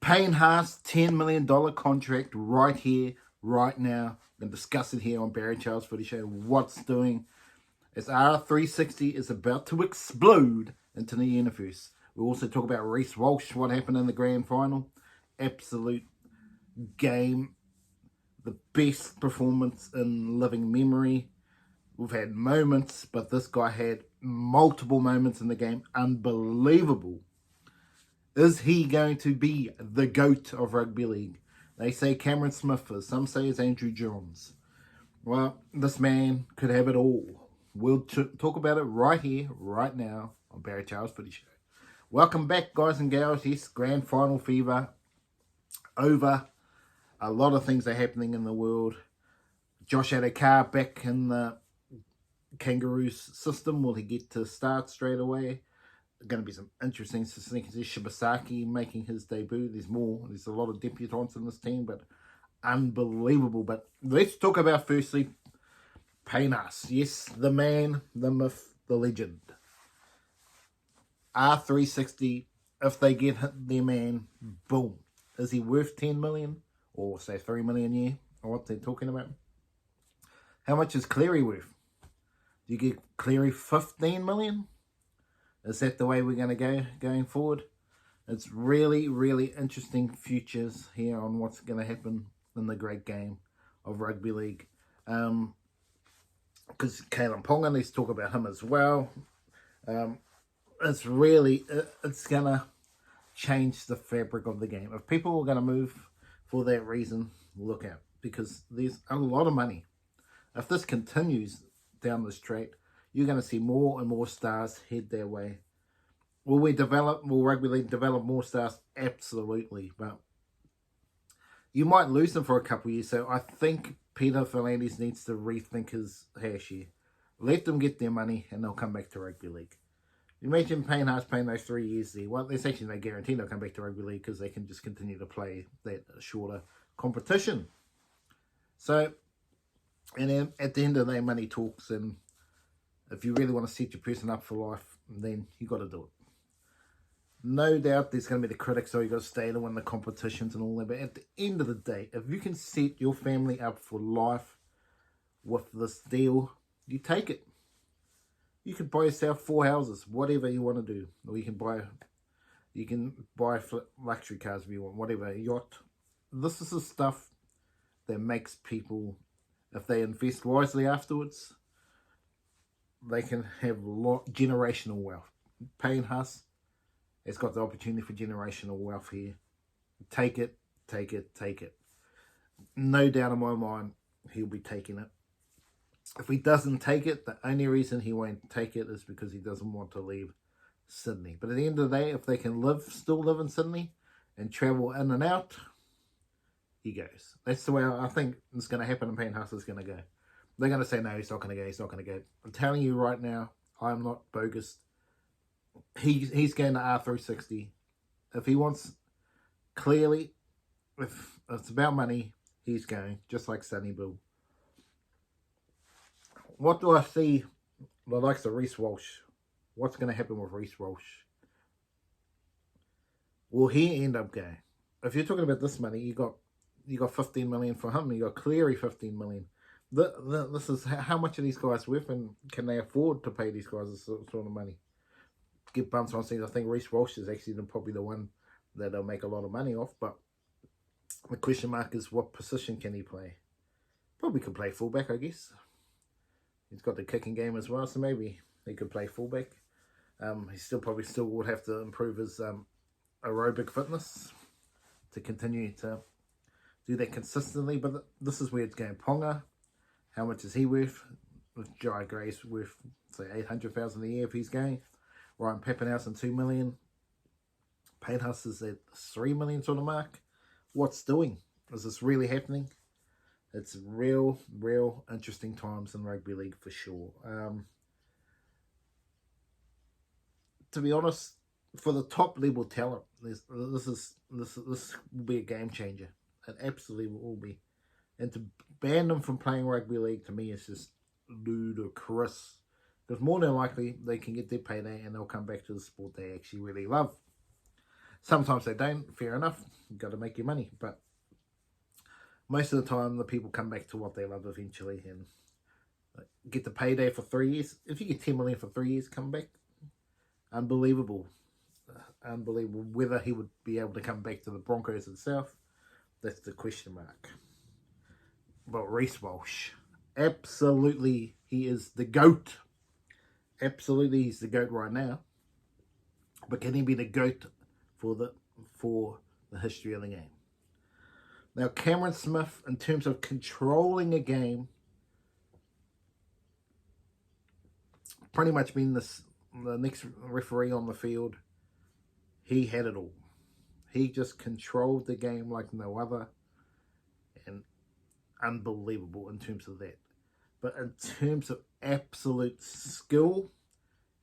Payne Haas, $10 million contract right here, right now. I'm going to discuss it here on Barry Charles Footy Show. What's doing as R360 is about to explode into the universe. We'll also talk about Reece Walsh, what happened in the grand final. Absolute game. The best performance in living memory. We've had moments, but this guy had multiple moments in the game. Unbelievable. Is he going to be the GOAT of rugby league? They say Cameron Smith is. Some say it's Andrew Johns. Well, this man could have it all. We'll talk about it right here, right now on Barry Charles Footy Show. Welcome back, guys and gals. Yes, grand final fever over. A lot of things are happening in the world. Josh addocarr back in the kangaroos system. Will he get to start straight away? Going to be some interesting sneakers. Shibasaki making his debut. There's more. There's a lot of debutants in this team, but unbelievable. But let's talk about firstly Payne Haas. Yes, the man, the myth, the legend. R360. If they get their man, boom. Is he worth 10 million or say 3 million a year? Or what they're talking about? How much is Cleary worth? Do you get Cleary 15 million? Is that the way we're going to go going forward? It's really, really interesting futures here on what's going to happen in the great game of rugby league. Because Kalen Ponga, let's talk about him as well. It's going to change the fabric of the game. If people are going to move for that reason, look out. Because there's a lot of money. If this continues down this track, you're going to see more and more stars head their way. Will rugby league develop more stars? Absolutely. But you might lose them for a couple of years. So I think Peter V'landys needs to rethink his hash here. Let them get their money and they'll come back to rugby league. Imagine Payne Haas paying those 3 years there. Well, there's actually no guarantee they'll come back to rugby league because they can just continue to play that shorter competition. So, and then at the end of the day, money talks, and if you really want to set your person up for life, then you got to do it. No doubt there's going to be the critics, so you got to stay to win the competitions and all that. But at the end of the day, if you can set your family up for life with this deal, you take it. You can buy yourself 4 houses, whatever you want to do. Or you can buy luxury cars if you want, whatever, a yacht. This is the stuff that makes people, if they invest wisely afterwards, they can have generational wealth. Payne Haas has got the opportunity for generational wealth here. Take it, take it, take it. No doubt in my mind, he'll be taking it. If he doesn't take it, the only reason he won't take it is because he doesn't want to leave Sydney. But at the end of the day, if they can still live in Sydney and travel in and out, he goes. That's the way I think it's going to happen, and Payne Haas is going to go. They're going to say, no, he's not going to go, he's not going to go. I'm telling you right now, I'm not bogus. He's going to R360. If he wants, clearly, if it's about money, he's going, just like Sonny Bill. What do I see the likes of Reece Walsh? What's going to happen with Reece Walsh? Will he end up going? If you're talking about this money, you got 15 million for him. You got Cleary 15 million. This is how much are these guys worth, and can they afford to pay these guys this sort of money? Get bumps on things. I think Reece Walsh is actually probably the one that they'll make a lot of money off. But the question mark is, what position can he play? Probably could play fullback, I guess. He's got the kicking game as well, so maybe he could play fullback. He still would have to improve his aerobic fitness to continue to do that consistently. But this is where it's going. Ponga, how much is he worth? With Jai Gray's worth, say, 800,000 a year if he's going. Ryan Papenhuyzen 2 million. Payne Haas is at 3 million sort of mark. What's doing? Is this really happening? It's real interesting times in rugby league for sure. To be honest, for the top level talent, this will be a game changer. It absolutely will be. And to ban them from playing rugby league, to me, is just ludicrous. Because more than likely, they can get their payday and they'll come back to the sport they actually really love. Sometimes they don't, fair enough. You've got to make your money. But most of the time, the people come back to what they love eventually and get the payday for 3 years. If you get 10 million for 3 years, come back. Unbelievable. Unbelievable. Whether he would be able to come back to the Broncos itself, that's the question mark. But Reece Walsh, absolutely, he is the GOAT. Absolutely, he's the GOAT right now. But can he be the GOAT for the history of the game? Now, Cameron Smith, in terms of controlling a game, pretty much being the next referee on the field, he had it all. He just controlled the game like no other, and unbelievable in terms of that. But in terms of absolute skill,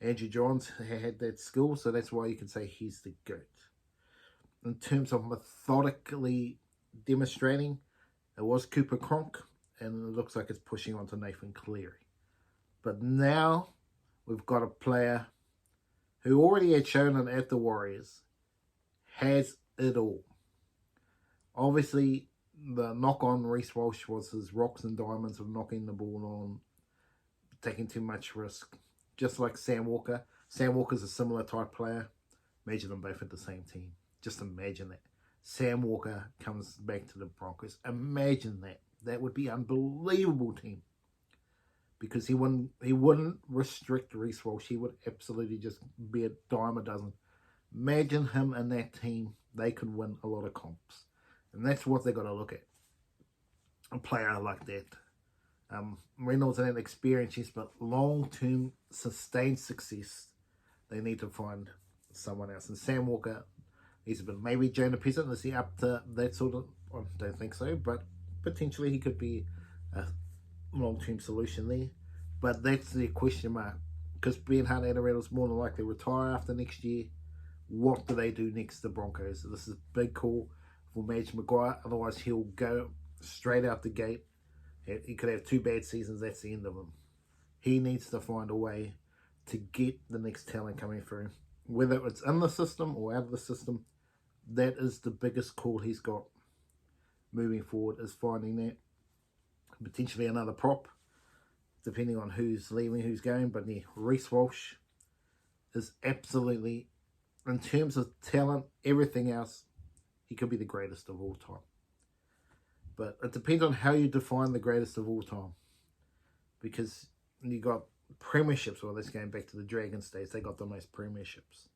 Andrew Johns had that skill, so that's why you can say he's the GOAT. In terms of methodically demonstrating, it was Cooper Cronk, and it looks like it's pushing on to Nathan Cleary. But now we've got a player who already had shown it at the Warriors, has it all. Obviously, the knock on Reece Walsh was his rocks and diamonds of knocking the ball on, taking too much risk. Just like Sam Walker. Sam Walker's a similar type player. Imagine them both at the same team. Just imagine that. Sam Walker comes back to the Broncos. Imagine that. That would be an unbelievable team. Because he wouldn't restrict Reece Walsh. He would absolutely just be a dime a dozen. Imagine him and that team. They could win a lot of comps. And that's what they've got to look at. A player like that. Reynolds and that experience, yes, but long-term sustained success, they need to find someone else. And Sam Walker, he's a bit, maybe Jonah Peasant, is he up to that sort of, I don't think so, but potentially he could be a long-term solution there. But that's the question mark, because Ben Hunt and Reynolds more than likely retire after next year. What do they do next to the Broncos? This is a big call for Madge Maguire, otherwise he'll go straight out the gate. He could have 2 bad seasons, that's the end of him. He needs to find a way to get the next talent coming through. Whether it's in the system or out of the system, that is the biggest call he's got moving forward, is finding that. Potentially another prop, depending on who's leaving, who's going. But yeah, Reece Walsh is absolutely, in terms of talent, everything else, he could be the greatest of all time. But it depends on how you define the greatest of all time. Because you got premierships. Well, let's go back to the Dragons days. They got the most premierships.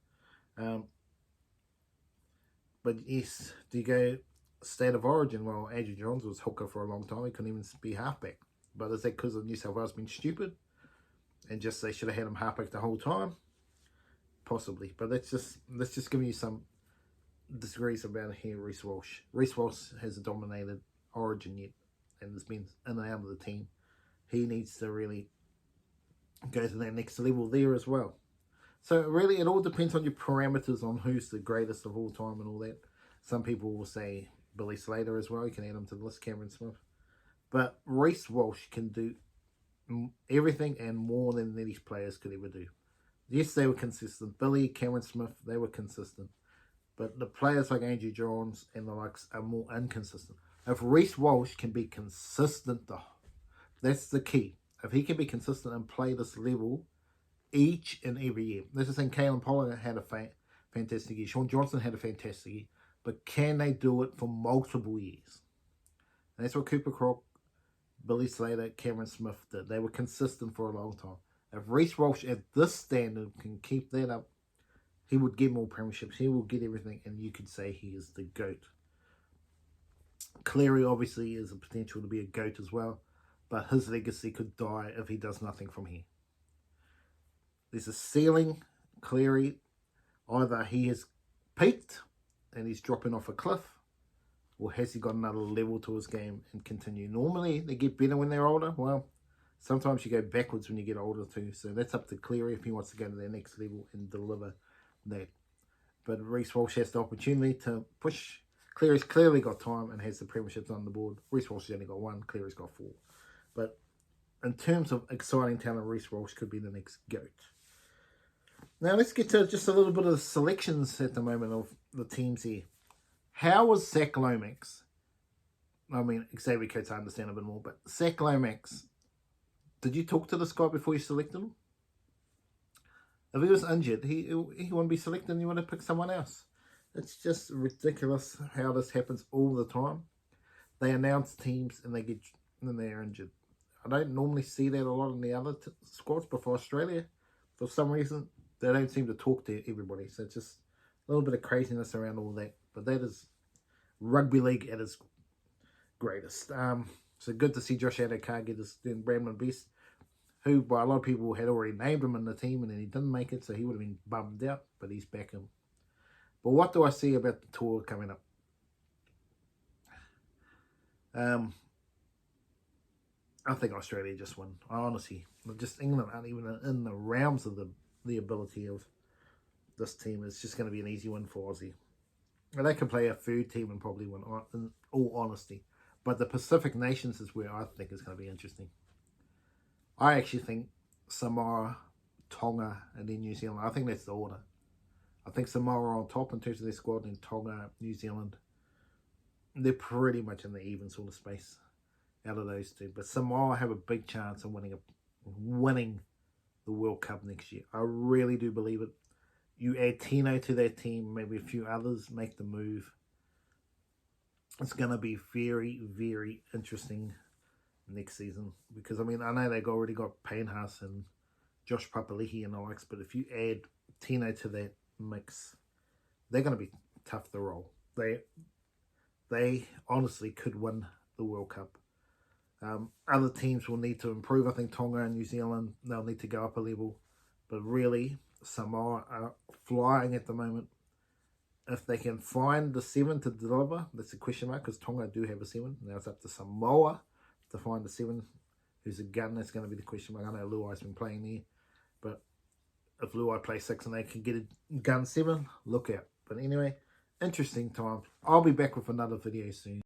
But yes, do you go state of origin? Well, Andrew Johns was hooker for a long time. He couldn't even be halfback. But is that because of New South Wales being stupid? And just they should have had him halfback the whole time? Possibly. But let's just give you some disagrees about here, Reece Walsh. Reece Walsh has dominated Origin yet, and has been in and out of the team. He needs to really go to that next level there as well. So really, it all depends on your parameters on who's the greatest of all time and all that. Some people will say Billy Slater as well. You can add him to the list, Cameron Smith. But Reece Walsh can do everything and more than these players could ever do. Yes, they were consistent. Billy, Cameron Smith, they were consistent. But the players like Andrew Johns and the likes are more inconsistent. If Reece Walsh can be consistent, though, that's the key. If he can be consistent and play this level each and every year. That's the thing, Kalen Pollard had a fantastic year. Sean Johnson had a fantastic year. But can they do it for multiple years? And that's what Cooper Cronk, Billy Slater, Cameron Smith did. They were consistent for a long time. If Reece Walsh at this standard can keep that up, he would get more premierships. He will get everything, and you could say he is the GOAT. Cleary obviously is a potential to be a GOAT as well, but his legacy could die if he does nothing from here. There's a ceiling. Cleary, either he has peaked and he's dropping off a cliff, or has he got another level to his game and continue? Normally, they get better when they're older. Well, sometimes you go backwards when you get older too. So that's up to Cleary if he wants to go to their next level and deliver that. But Reece Walsh has the opportunity to push. Cleary's clearly got time and has the premierships on the board. Reece Walsh has only got 1. Cleary's got 4. But in terms of exciting talent, Reece Walsh could be the next GOAT. Now let's get to just a little bit of the selections at the moment of the teams here. How was Zach Lomax? I mean, Xavier Coates, I understand a bit more, but Zach Lomax, did you talk to this guy before you selected him? If he was injured, he wouldn't be selected and you would have picked someone else. It's just ridiculous how this happens all the time. They announce teams and they're injured. I don't normally see that a lot in the other squads, but for Australia, for some reason, they don't seem to talk to everybody. So it's just a little bit of craziness around all that. But that is rugby league at its greatest. So good to see Josh Addocarr get his Bramlin Beast, who by a lot of people had already named him in the team and then he didn't make it, so he would have been bummed out, but he's back in. But what do I see about the tour coming up? I think Australia just won. Honestly, just England aren't even in the realms of the ability of this team. It's just going to be an easy win for Aussie. And they can play a food team and probably win, in all honesty. But the Pacific Nations is where I think is going to be interesting. I actually think Samoa, Tonga, and then New Zealand. I think that's the order. I think Samoa are on top in terms of their squad, and Tonga, New Zealand, they're pretty much in the even sort of space out of those two. But Samoa have a big chance of winning the World Cup next year. I really do believe it. You add Tino to that team, maybe a few others make the move. It's going to be very, very interesting next season. Because, I mean, I know they've already got Payne Haas and Josh Papali'i and the likes, but if you add Tino to that mix, they're going to be tough to roll. They honestly could win the World Cup. Other teams will need to improve. I think Tonga and New Zealand, they'll need to go up a level. But really, Samoa are flying at the moment. If they can find the 7 to deliver, that's a question mark, because Tonga do have a 7. Now it's up to Samoa to find the 7 who's a gun. That's going to be the question mark. I know Luai's been playing there, but if Luai plays 6 and they can get a gun 7, look out. But anyway, interesting time. I'll be back with another video soon.